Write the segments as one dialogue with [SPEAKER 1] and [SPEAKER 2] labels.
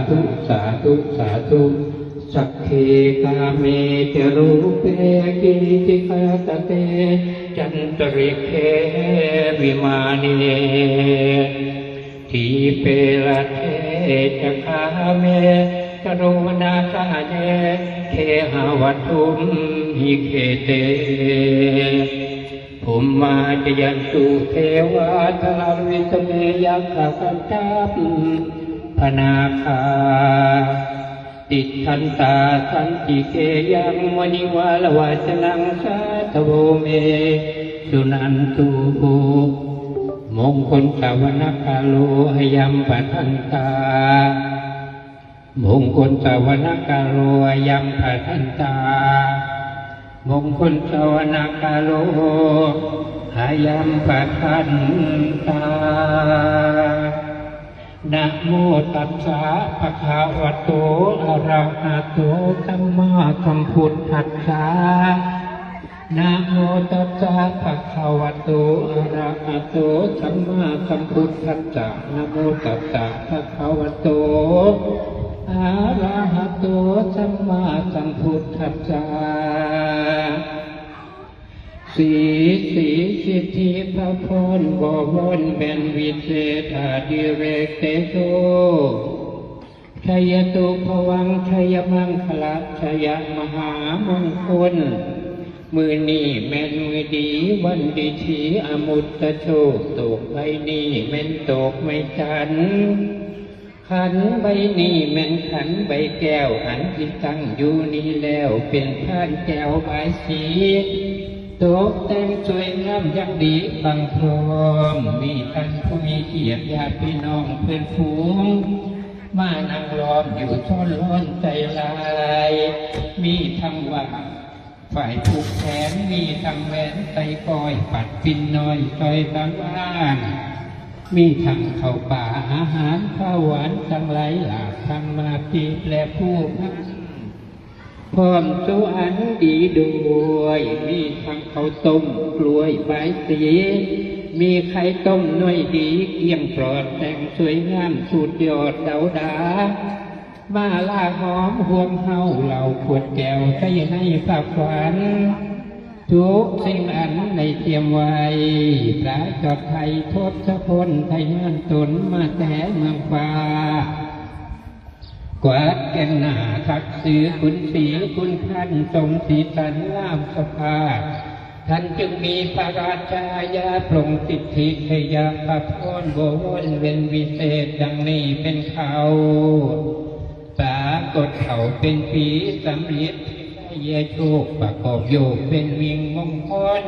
[SPEAKER 1] ธุสาธุสาธุสักเคกาเมจรูปเปกิจิกาตเตจันตริเควิมานิเนทีเปลเทจักขาเมกรุณาคาเนเทหาวัตถุมหิเคเตภูมิมาจยันตุเทวาทลาวิสเมยักขะคันตัปพนาคาติทันตาสันติเกยังมณิวาลวาจนังสาธโวเมสุนันตุมงคลสาวนกาโลหยัมปัทันตามงคลสาวนกาโลหยัมปัทันตามงคลสาวนกาโลหยัมปัทันตานะโมตัสสะภะคะวะโตอะระหะโตสัมมาสัมพุทธัสสะนะโมตัสสะภะคะวะโตอะระหะโตสัมมาสัมพุทธัสสะนะโมตัสสะภะคะวะโตอะระหะโตสัมมาสัมพุทธัสสะสีสิทธิพระพรบวรเป็นวิเศษอาดิเรกเตโสชัยตุภวังชัยมังคละชัยมหามงคลมือนี้แม่นมือดีวันดีชีอมุตตะโชคตกใบนี้แม่นตกไม่จันขันใบนี้แม่นขันใบแก้วอันที่ตั้งอยู่นี้แล้วเป็นท่านแก้วใบสีตกแต่งสวยงามยักดีบังพร้อมมีท่านผู้มีเกียรติญาติพี่น้องเพื่อนฝูงมานั่งล้อมอยู่ช้อนร้อนใจลายมีทั้งว่าฝ่ายผูกแขนมีทั้งแหวนไตปอยปัดปินน้อยซอยบางบ้านมีทั้งข้าวป่าอาหารข้าวหวานทั้งหลายหลากทั้งมาปีและผู้พักพร้อมสุอันดีด้วยมีทั้งข้าวต้มกล้วยใบสีมีไข่ต้มน้อยดีเกี่ยงปลอดแต่งสวยงามสุดยอดเดาดามาลาหอมห่วงเฮาเหล่าขวดแก้วใช้ให้ฝากฝันทุกสิ่งอันในเตรียมไว้พระจอดไทยทศพลไทยเงินตนมาแต่เมืองฟ้ากวาดแก่นหน้าทักซื้อคุณสีคุณท่านทรงสีสันลามสภาท่านจึงมีพระราชายาปรงสิทธิเทยาพระพรบวรเป็นวิเศษดังนี้เป็นเขาปรากฏเขาเป็นผีสำริดเยโชคประกอบโยกเป็นวิงมงคล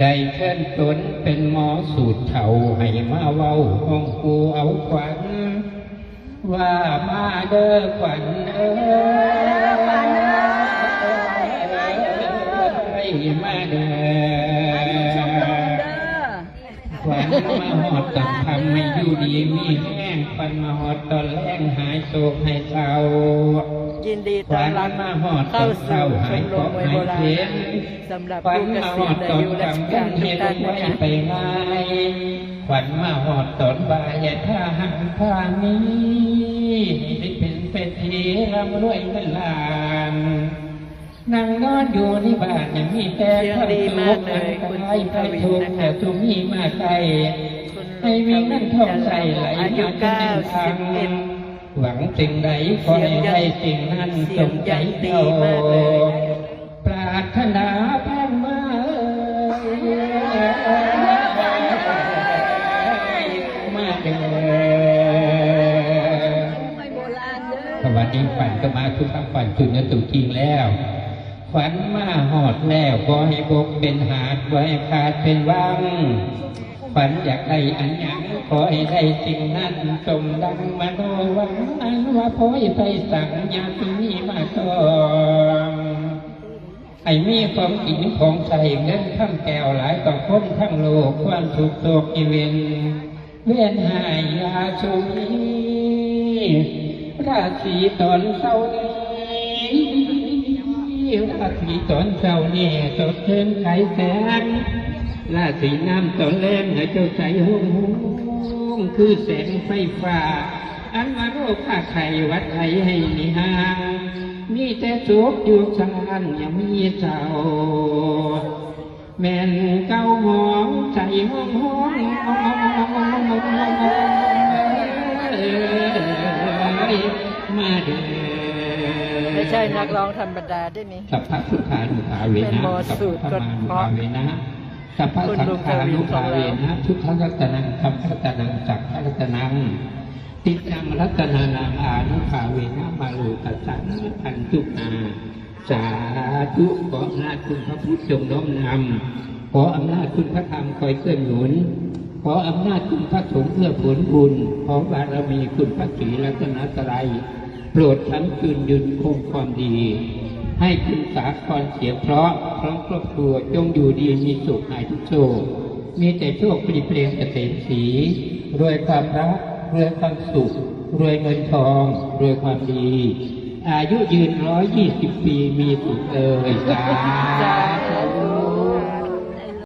[SPEAKER 1] ได้เชิญตนเป็นหมอสูตรเถาให้มาเว้าห้องกูเอาขวัญว่ามาเด้อขวัญมาเด้อขวัญมาหอดตัดทำให้อยู่ดีมีแห้งขวัญมาหอดตอนแรงหายโศกให้เศร้า
[SPEAKER 2] ยินดีต้อนรับเข้าสู่ชมรมมวยโบราณสำหรับผู้เกษียณอายุราชการทุกท่านนะคะ
[SPEAKER 1] ขวัญมาหอดตอนบ่ายท่าหังท่านี้ได้เป็นทีร่ำรวยเงินล้านนั่งนอนอยู่ในบ้านยังมีแต่ความสุขคุณไทยทุกแต่ทุกมีมาไกลให้มีเงินทองใส่ไหลมาจนเป็นทางหวังสิ่งใดขอให้ได้สิ่งนั้นสมใจเจ้าปรารถนาพังมาเด้อสวัสดีฝันก็มาทุกคำฝันจุดเนื้อตุ่จริงแล้วฝันมาหอดแล้วขอให้บกเป็นหาดขอให้ขาดเป็นว่างฝันอยากได้อันยังขอให้ได้สิ่งนั้นสมดังมาโนหวังอันว่าพอยไปสั่งยาที่มีมาต้องให้มีของกินของใส่เงินข้ามแก้วหลายต่อคนทั้งโลกความสุขโศกอีเวนเวียนหายยาชุมีราศีตอนเศร้านี้ราศีตอนเศร้านี้สดชื่นไข่แสงราศีน้ำตอนแรงให้เจ้าใจหุ่งคือแสงไฟฟ้า อันมาโรคข้าไข่วัดไข่ให้มีหางมีแต่สุขอยู่สังอันยังมีเจ้าแม่นเก้าหอมใจห้องห้องมาเด้อ
[SPEAKER 2] ไม่ใช่นักร้องธรรมดาด้วยนี่
[SPEAKER 1] สัพพะสุขานุภาเวนะสัพพะมานุภาเวนะสัพพะสังฆานุภาเวนะพุทธรัตนังธรรมรัตนังสังฆรัตนังติจังรัตนานังอานุภาเวนะมาโลกัสสะพันตุนาสาธุขออำนาจคุณพระพุทธทรงน้อมนำขออำนาจคุณพระธรรมคอยเกื้อหนุนขออำนาจคุณพระสงฆ์เพื่อผลบุญขอบารมีคุณพระศรีรัตนตรัยโปรดช้ำคืนยืนคงความดีให้คุณสาครเสียเพราะพร้อมครอบครัวจงอยู่ดีมีสุขหายทุกโศกมีแต่โชคปรีเพลงเกษมศรีรวยความรักรวยความสุขรวยเงินทองรวยความดีอายุยืน120 ปีมีสุขสาธุ